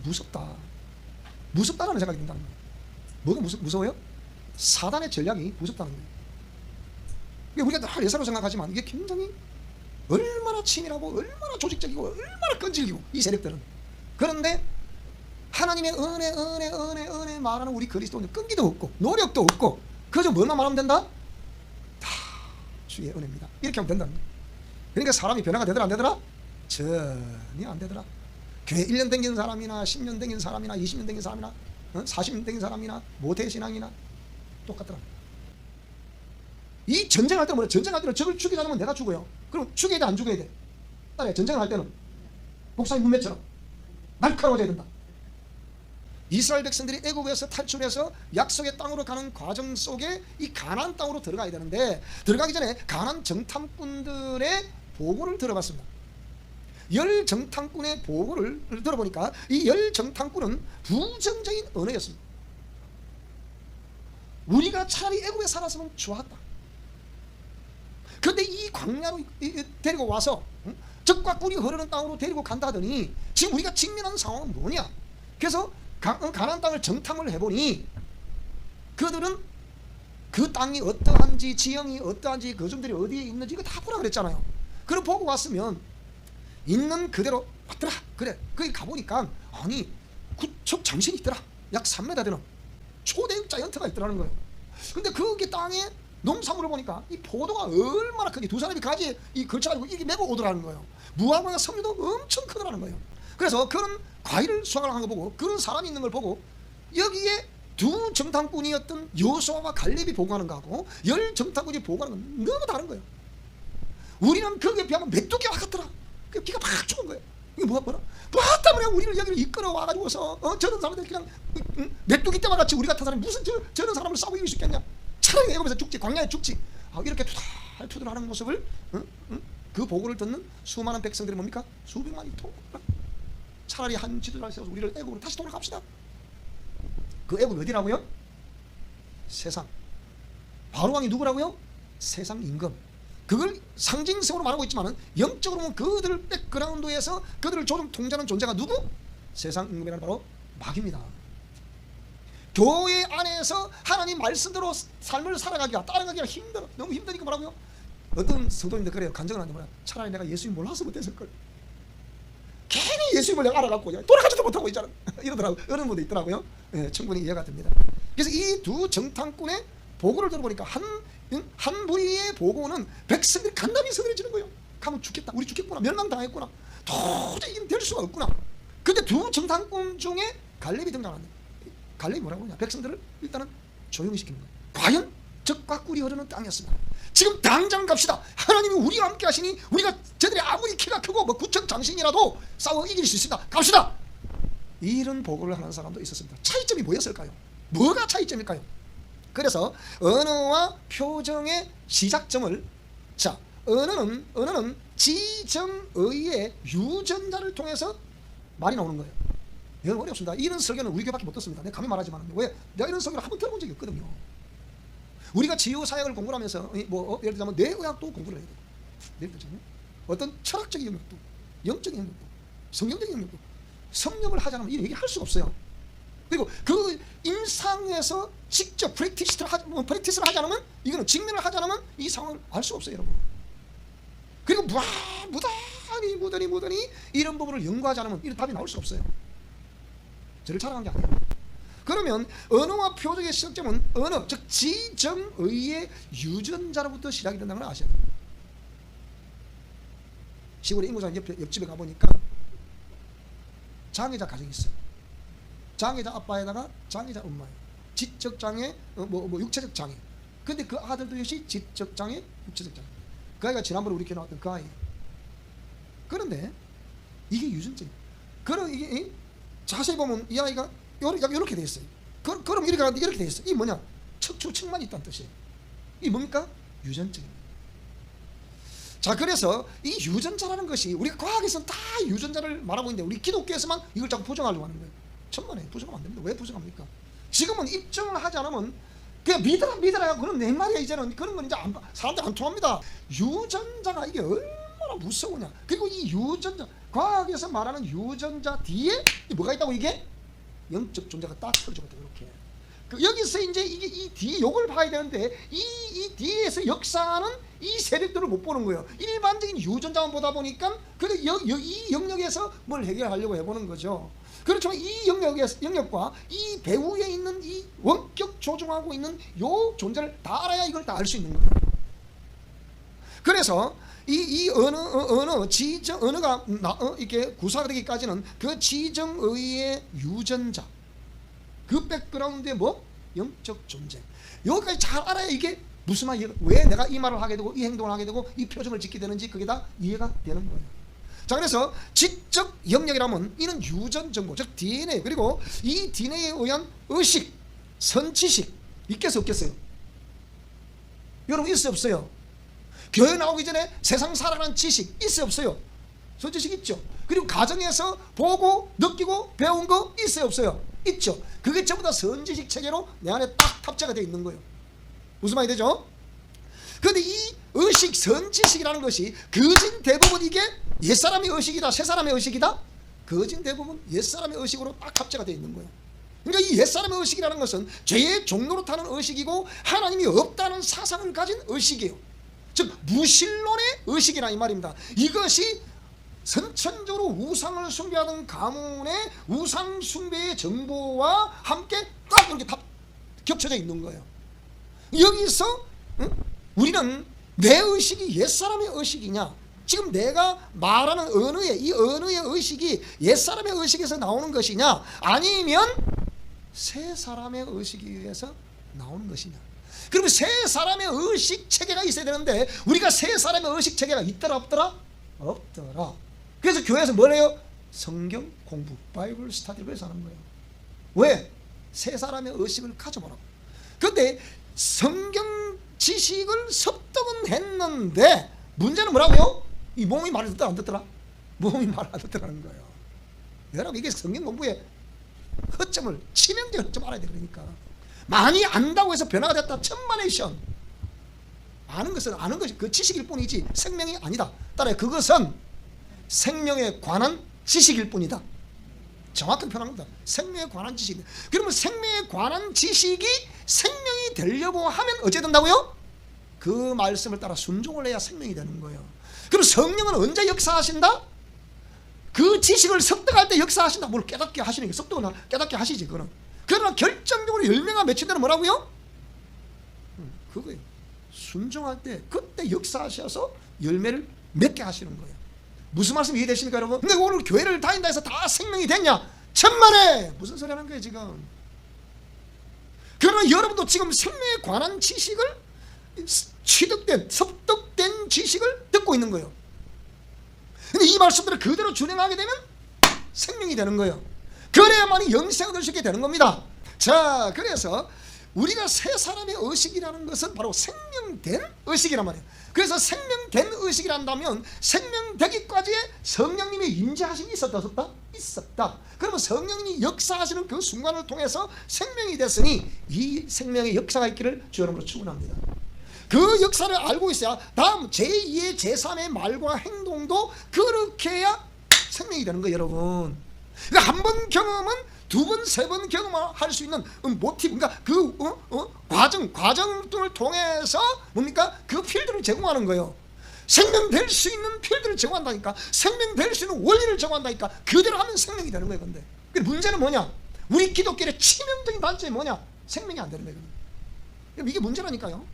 무섭다. 무섭다라는 생각이 든다는 거예요. 뭐가 무서워요? 사단의 전략이 무섭다는 거예요. 우리가 다 예사로 생각하지만 이게 굉장히 얼마나 치밀하고 얼마나 조직적이고 얼마나 끈질기고 이 세력들은. 그런데 하나님의 은혜 말하는 우리 그리스도인들 끈기도 없고 노력도 없고 그저 뭐만 말하면 된다? 다 주의 은혜입니다. 이렇게 하면 된다는 거예요. 그러니까 사람이 변화가 되더라 안 되더라? 전혀 안 되더라. 교회 1년 댕긴 사람이나 10년 댕긴 사람이나 20년 댕긴 사람이나 40년 댕긴 사람이나 모태신앙이나 똑같더라. 이 전쟁할 때는 뭐야? 전쟁할 때는 적을 죽이자 하면 내가 죽어요. 그럼 죽여야 돼 안 죽여야 돼? 따라해. 전쟁을 할 때는 목사님 문매처럼 날카로워져야 된다. 이스라엘 백성들이 애굽에서 탈출해서 약속의 땅으로 가는 과정 속에 이 가나안 땅으로 들어가야 되는데 들어가기 전에 가나안 정탐꾼들의 보고를 들어봤습니다. 열 정탐꾼의 보고를 들어보니까 이 열 정탐꾼은 부정적인 언어였습니다. 우리가 차라리 애굽에 살았으면 좋았다. 그런데 이 광야로 데리고 와서 적과 꿀이 흐르는 땅으로 데리고 간다 하더니 지금 우리가 직면한 상황은 뭐냐? 그래서 가나안 땅을 정탐을 해보니 그들은 그 땅이 어떠한지 지형이 어떠한지 거점들이 어디에 있는지 이거 다 보라 그랬잖아요. 그럼 보고 왔으면 있는 그대로 왔더라. 그래 거기 가보니까 아니 구축 장신이 있더라. 약 3m 되는 초대형 자이언트가 있더라는 거예요. 근데 거기 땅에 농산물을 보니까 이 포도가 얼마나 큰지 두 사람이 가지에 이 걸쳐가지고 이게 메고 오더라는 거예요. 무화과나 석류도 엄청 크더라는 거예요. 그래서 그런 과일을 수확을 한 거 보고 그런 사람이 있는 걸 보고 여기에 두 정탐꾼이었던 여호수아와 갈렙이 보고하는 거하고 열 정탐꾼이 보고하는 건 너무 다른 거예요. 우리는 거기에 비하면 메뚜기와 같더라. 기가 막 죽은 거예요. 이게 뭐라? 뭐 때문에 우리를 여기를 이끌어 와가지고서 저런 사람들 그냥 메뚜기 때와 같이 우리 같은 사람이 무슨 저런 사람을 싸우고 이길 수 있겠냐? 차라리 애굽에서 죽지, 광야에 죽지. 이렇게 투덜투덜하는 모습을 그 보고를 듣는 수많은 백성들이 뭡니까? 수백만이 차라리 한 지도자를 세워서 우리를 애굽으로 다시 돌아갑시다. 그 애굽이 어디라고요? 세상. 바로왕이 누구라고요? 세상 임금. 그걸 상징성으로 말하고 있지만 영적으로 보면 그들 백그라운드에서 그들을 조종 통제하는 존재가 누구? 세상 임금이라는 바로 마귀입니다. 교회 안에서 하나님 말씀대로 삶을 살아가기가 따라가기가 힘들어. 너무 힘드니까 뭐라고요? 어떤 성도님들 그래요. 간증을 하는데 뭐야? 차라리 내가 예수님 몰라서 못했을걸. 괜히 예수님을 내가 알아갖고 돌아가지도 못하고 있잖아. 이러더라고. 이런 분도 있더라고요. 네, 충분히 이해가 됩니다. 그래서 이 두 정탐꾼의 보고를 들어보니까 한 부위의 보고는 백성들이 간담이 서늘해지는 거예요. 가면 죽겠다. 우리 죽겠구나. 멸망당했구나. 도저히 이건 될 수가 없구나. 근데 두 정탐꾼 중에 갈렙이 등장하는데 갈렙이 뭐라고 하냐? 백성들을 일단은 조용히 시키는 거예요. 과연 적과 꿀이 흐르는 땅이었습니다. 지금 당장 갑시다. 하나님이 우리와 함께 하시니 우리가 저들이 아무리 키가 크고 뭐 구척 장신이라도 싸워 이길 수 있습니다. 갑시다. 이런 보고를 하는 사람도 있었습니다. 차이점이 뭐였을까요? 뭐가 차이점일까요? 그래서 언어와 표정의 시작점을 언어는 지정의의 유전자를 통해서 말이 나오는 거예요. 이건 어렵습니다. 이런 설교는 우리 교회밖에 못 듣습니다. 내가 감히 말하지만 왜? 내가 이런 설교를 한번 들어본 적이 없거든요. 우리가 치유사역을 공부를 하면서 예를 들자면 뇌의학도 공부를 해야 돼요. 예를 들자면 어떤 철학적인 영역도 영적인 영역도 성경적인 영역도 성령을 하지 않으면 이 얘기를 할 수가 없어요. 그리고 그 임상에서 직접 프랙티스를 하지 않으면 이거는 직면을 하지 않으면 이 상황을 알 수가 없어요, 여러분. 그리고 무던히 이런 부분을 연구하지 않으면 이런 답이 나올 수 없어요. 저를 자랑한 게 아니에요. 그러면 언어와 표정의 시작점은 언어, 즉 지정의의 유전자로부터 시작이 된다는 걸 아셔야 됩니다. 시골에 인구장 옆집에 가보니까 장애자 가정이 있어요. 장애자 아빠에다가 장애자 엄마예요. 지적 장애, 육체적 장애. 근데 그 아들도 역시 지적 장애, 육체적 장애. 그 아이가 지난번에 우리 교회 나왔던 그 아이. 그런데 이게 유전적이에요. 그럼 이게 자세히 보면 이 아이가 이렇게 돼 있어요. 그럼 이렇게 돼 있어요. 이 뭐냐? 척추측만이 있다는 뜻이에요. 이 뭡니까? 유전적입니다. 자, 그래서 이 유전자라는 것이 우리가 과학에서는 다 유전자를 말하고 있는데 우리 기독교에서만 이걸 자꾸 부정하려고 하는 거예요. 천만에 부정하면 안 됩니다. 왜 부정합니까? 지금은 입증을 하지 않으면 그냥 믿어라 그런 내 말이야. 이제는 그런 건 이제 사람들 안 통합니다. 유전자가 이게 얼마나 무서우냐. 그리고 이 유전자 과학에서 말하는 유전자 뒤에 뭐가 있다고? 이게 영적 존재가 딱 설정돼. 이렇게. 여기서 이제 이 뒤에 요걸 봐야 되는데 이 뒤에서 역사하는 이 세력들을 못 보는 거예요. 일반적인 유전자만 보다 보니까 이 영역에서 뭘 해결하려고 해보는 거죠. 그렇지만 이 영역과 이 배후에 있는 이 원격 조종하고 있는 요 존재를 다 알아야 이걸 다 알 수 있는 거예요. 그래서 이 언어가 이렇게 구사가 되기까지는 그 지정의의 유전자, 그 백그라운드에 뭐? 영적 존재. 여기까지 잘 알아야 이게 무슨 말, 왜 내가 이 말을 하게 되고 이 행동을 하게 되고 이 표정을 짓게 되는지 그게 다 이해가 되는 거예요. 자, 그래서 지적 영역이라면 이는 유전 정보, 즉 DNA, 그리고 이 DNA에 의한 의식, 선지식 있겠어요, 없겠어요? 여러분 있어요, 없어요? 교회 나오기 전에 세상 살아가는 지식 있어요, 없어요? 선지식 있죠. 그리고 가정에서 보고 느끼고 배운 거 있어요, 없어요? 있죠. 그게 전부 다 선지식 체계로 내 안에 딱 탑재가 되어 있는 거예요. 무슨 말이 되죠? 그런데 이 의식, 선지식이라는 것이 거진 대부분 이게 옛사람의 의식이다, 새사람의 의식이다? 거진 대부분 옛사람의 의식으로 딱 탑재가 되어 있는 거예요. 그러니까 이 옛사람의 의식이라는 것은 죄의 종로로 타는 의식이고 하나님이 없다는 사상을 가진 의식이에요. 즉 무신론의 의식이라 이 말입니다. 이것이 선천적으로 우상을 숭배하던 가문의 우상 숭배의 정보와 함께 딱 이렇게 겹쳐져 있는 거예요. 여기서 우리는 내 의식이 옛사람의 의식이냐, 지금 내가 말하는 언어의 이 언어의 의식이 옛사람의 의식에서 나오는 것이냐, 아니면 새 사람의 의식에 의해서 나오는 것이냐. 그러면 새 사람의 의식 체계가 있어야 되는데 우리가 새 사람의 의식 체계가 있더라 없더라? 없더라. 그래서 교회에서 뭘 해요? 성경 공부, 바이블 스터디를 해서 하는 거예요. 왜? 새 사람의 의식을 가져보라고. 그런데 성경 지식을 습득은 했는데 문제는 뭐라고요? 이 몸이 말을 듣더라 안 듣더라? 몸이 말을 안 듣더라는 거예요. 여러분 이게 성경 공부의 허점을, 치명적인 허점을 알아야 돼. 그러니까 많이 안다고 해서 변화가 됐다, 천만의 션. 아는 것이 그 지식일 뿐이지 생명이 아니다. 따라서 그것은 생명에 관한 지식일 뿐이다. 정확한 표현합니다. 생명에 관한 지식. 그러면 생명에 관한 지식이 생명이 되려고 하면 어찌 된다고요? 그 말씀을 따라 순종을 해야 생명이 되는 거예요. 그럼 성령은 언제 역사하신다? 그 지식을 습득할 때 역사하신다. 뭘 깨닫게 하시는 게, 습득은 깨닫게 하시지 그거는. 그러나 결정적으로 열매가 맺힌 데는 뭐라고요? 그거예요. 순종할 때 그때 역사하셔서 열매를 맺게 하시는 거예요. 무슨 말씀 이해되십니까 여러분? 근데 오늘 교회를 다닌다 해서 다 생명이 됐냐? 천만에! 무슨 소리 하는 거예요 지금? 그러나 여러분도 지금 생명에 관한 지식을 습득된 지식을 듣고 있는 거예요. 근데 이 말씀들을 그대로 준행하게 되면 생명이 되는 거예요. 그래야만이 영생을 얻을 수 있게 되는 겁니다. 자, 그래서 우리가 새 사람의 의식이라는 것은 바로 생명된 의식이란 말이에요. 그래서 생명된 의식이란다면 생명되기까지의 성령님의 임재하심이 있었다 없었다? 있었다. 그러면 성령님이 역사하시는 그 순간을 통해서 생명이 됐으니 이 생명의 역사가 있기를 주 여러분으로 축원합니다. 그 역사를 알고 있어야 다음 제2의 제3의 말과 행동도 그렇게 해야 생명이 되는 거예요 여러분. 그러니까 한 번 경험은 두 번, 세 번 경험할 수 있는 모티브, 그러니까 그 과정을 통해서 뭡니까? 그 필드를 제공하는 거예요. 생명될 수 있는 필드를 제공한다니까, 생명될 수 있는 원리를 제공한다니까, 그대로 하면 생명이 되는 거예요. 근데 문제는 뭐냐? 우리 기독교의 치명적인 단점이 뭐냐? 생명이 안 되는 거예요. 이게 문제라니까요.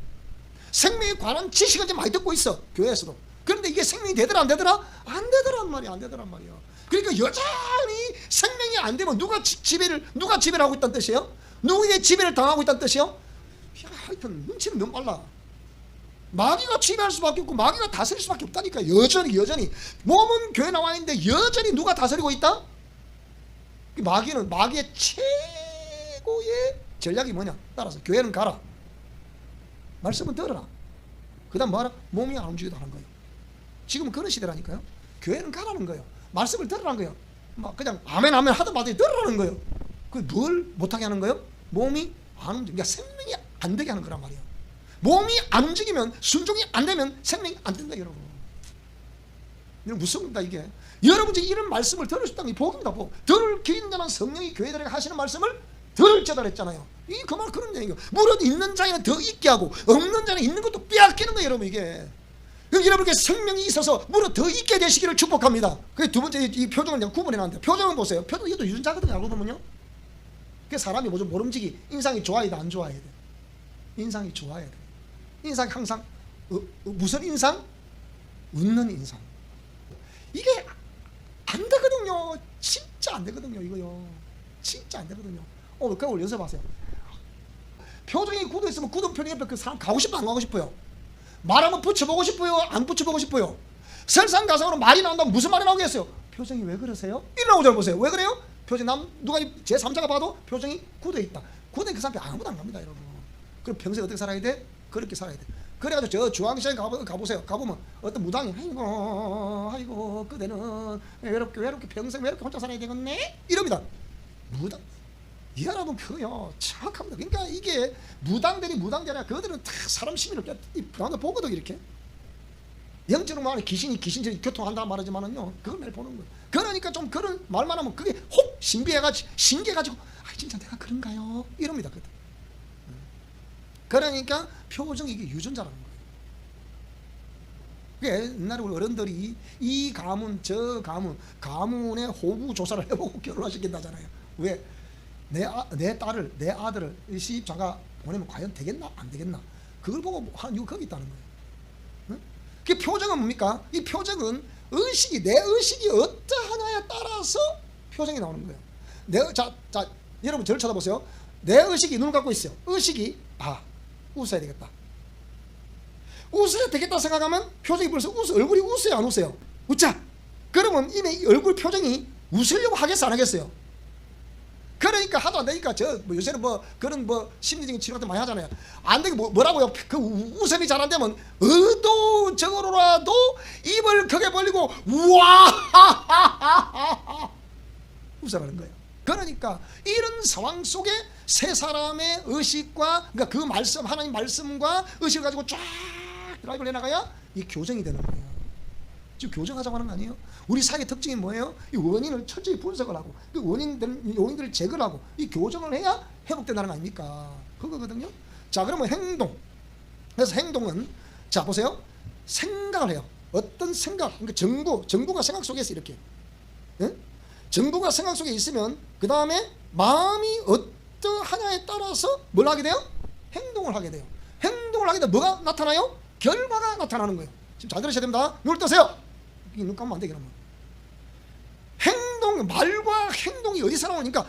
생명에 관한 지식은 좀 많이 듣고 있어 교회에서도. 그런데 이게 생명이 되더라 안 되더라? 안 되더란 말이야. 안 되더란 말이야. 그러니까 여전히 생명이 안 되면 누가 지배를 하고 있다는 뜻이에요? 누구에게 지배를 당하고 있다는 뜻이에요? 야, 하여튼 눈치는 너무 빨라. 마귀가 지배할 수밖에 없고 마귀가 다스릴 수밖에 없다니까. 여전히 몸은 교회 나와 있는데 여전히 누가 다스리고 있다? 마귀의 최고의 전략이 뭐냐? 따라서 교회는 가라, 말씀은 들어라, 그 다음 뭐하라? 몸이 안 움직이도 하는 거예요. 지금은 그런 시대라니까요. 교회는 가라는 거예요. 말씀을 들으라는 거예요. 막 그냥 아멘 하던 말들이 들으라는 거예요. 그 뭘 못하게 하는 거예요? 몸이 안 움직이니까 생명이 안 되게 하는 거란 말이에요. 몸이 안 움직이면, 순종이 안 되면 생명이 안 된다 여러분. 이거 무섭습니다 이게. 여러분들이 이런 말씀을 들을 수 있다는 게 복입니다. 복. 들을 기인자는 성령이 교회들에게 하시는 말씀을 들을 자다 했잖아요. 이 그 말 그런 얘기예요. 무릇 있는 자에는 더 있게 하고 없는 자는 있는 것도 빼앗기는 거예요. 여러분 이게. 여러분께 성령이 있어서 무릇 더 있게 되시기를 축복합니다. 그 두 번째 이 표정을 내가 구분해 놨는데 표정은 보세요. 표정 이것도 유전자거든요. 알고 보면요. 그 사람이 뭐죠? 모름지기 인상이 좋아야 돼, 안 좋아야 돼? 인상이 좋아야 돼. 인상이 항상 무슨 인상? 웃는 인상. 이게 안 되거든요. 진짜 안 되거든요. 이거요. 진짜 안 되거든요. 그걸 연습하세요. 표정이 굳어 있으면 굳은 표정 옆에 그 사람 가고 싶어 안 가고 싶어요? 말하면 붙여보고 싶어요? 안 붙여보고 싶어요? 설상가상으로 말이 나온다면 무슨 말이 나오겠어요? 표정이 왜 그러세요? 이러고 잘 보세요. 왜 그래요? 표정 누가 제3자가 봐도 표정이 굳어 있다. 굳어 있는 그 사람 아무도 안 갑니다, 여러분. 그럼 평소에 어떻게 살아야 돼? 그렇게 살아야 돼. 그래가지고 저 중앙시장에 가보세요. 가보면 어떤 무당이 아이고 그대는 외롭게 평생 외롭게 혼자 살아야 되겠네? 이럽니다. 무당 여러분 그거요 정확합니다. 그러니까 이게 무당들이 아니라 그들은 다 사람 심리를 부당들 보거든. 이렇게 영적으로 말하면 귀신들이 교통한다는 말하지만은요 그걸 매일 보는 거예요. 그러니까 좀 그런 말만 하면 그게 혹 신기해가지고 진짜 내가 그런가요? 이럽니다. 그러니까 표정이 이게 유전자라는 거예요. 그게 옛날에 우리 어른들이 이 가문 저 가문의 호구 조사를 해보고 결혼하시겠다잖아요. 왜? 내 딸을 내 아들을 시집장가 보내면 과연 되겠나 안 되겠나 그걸 보고 하는 이유가 거기 있다는 거예요. 응? 그 표정은 뭡니까? 이 표정은 내 의식이 어떠하냐에 따라서 표정이 나오는 거예요. 자 여러분 저를 쳐다보세요. 내 의식이 눈을 감고 있어요. 의식이 웃어야 되겠다. 웃어야 되겠다 생각하면 표정이 벌써 얼굴이 웃어요 안 웃어요? 웃자. 그러면 이미 얼굴 표정이 웃으려고 하겠어 안 하겠어요? 그러니까 하도 안 되니까 요새는 그런 심리적인 치료 같은 거 많이 하잖아요. 안 되게 뭐라고요? 그 웃음이 잘 안 되면 의도적으로라도 입을 크게 벌리고 우와 웃어라는 거예요. 그러니까 이런 상황 속에 세 사람의 의식과 그러니까 그 말씀 하나님 말씀과 의식을 가지고 쫙 드라이브를 해나가야 이 교정이 되는 거예요. 지금 교정하자고 하는 거 아니에요? 우리 사회의 특징이 뭐예요? 이 원인을 철저히 분석을 하고 그 요인들을 제거를 하고 이 교정을 해야 회복된다는 거 아닙니까? 그거거든요. 자 그러면 행동. 그래서 행동은 자 보세요. 생각을 해요. 어떤 생각 그러니까 정부가 생각 속에 있어 이렇게. 예? 정부가 생각 속에 있으면 그 다음에 마음이 어떠하냐에 따라서 뭘 하게 돼요? 행동을 하게 돼요. 행동을 하게 되면 뭐가 나타나요? 결과가 나타나는 거예요. 지금 잘 들으셔야 됩니다. 눈을 뜨세요. 눈 감으면 안 돼. 그러면 말과 행동이 어디서 나오니까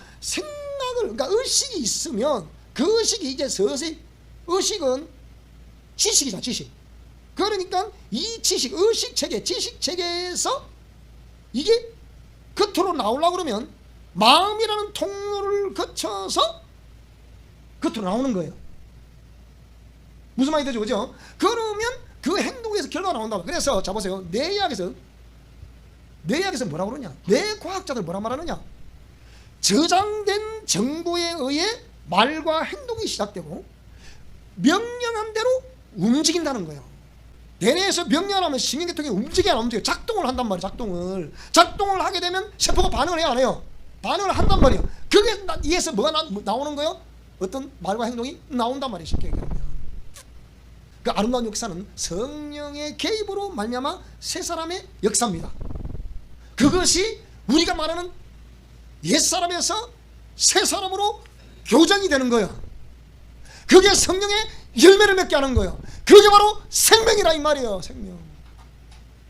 그러니까 의식이 있으면 그 의식이 이제 서서히 의식은 지식이잖아. 지식. 그러니까 이 의식체계 지식체계에서 이게 겉으로 나오려고 그러면 마음이라는 통로를 거쳐서 겉으로 나오는 거예요. 무슨 말이 되죠? 그죠? 그러면 그 행동에서 결과가 나온다. 그래서 자 보세요. 뇌의학에서 뭐라고 그러냐? 뇌과학자들 뭐라 말하느냐? 저장된 정보에 의해 말과 행동이 시작되고 명령한 대로 움직인다는 거예요. 뇌내에서 명령하면 신경계통이 움직여야 움직여. 작동을 한단 말이에요. 작동을 하게 되면 세포가 반응을 해야 안 해요? 반응을 한단 말이에요. 그게 이에서 뭐가 나오는 거예요? 어떤 말과 행동이 나온단 말이에요. 쉽게 얘기하면. 그 아름다운 역사는 성령의 개입으로 말미암아 세 사람의 역사입니다. 그것이 우리가 말하는 옛사람에서 새 사람으로 교정이 되는 거예요. 그게 성령의 열매를 맺게 하는 거예요. 그게 바로 생명이라 이 말이에요. 생명.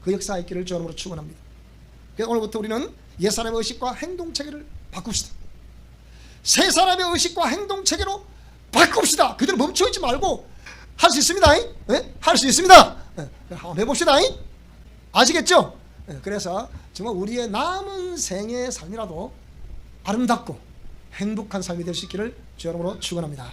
그 역사에 있기를 주 이름으로 축원합니다. 오늘부터 우리는 옛사람의 의식과 행동체계를 바꿉시다. 새 사람의 의식과 행동체계로 바꿉시다. 그대로 멈춰있지 말고 할 수 있습니다. 네? 할 수 있습니다. 네. 한번 해봅시다. 아시겠죠? 네. 그래서 정말 우리의 남은 생의 삶이라도 아름답고 행복한 삶이 될 수 있기를 주 여러분으로 축원합니다.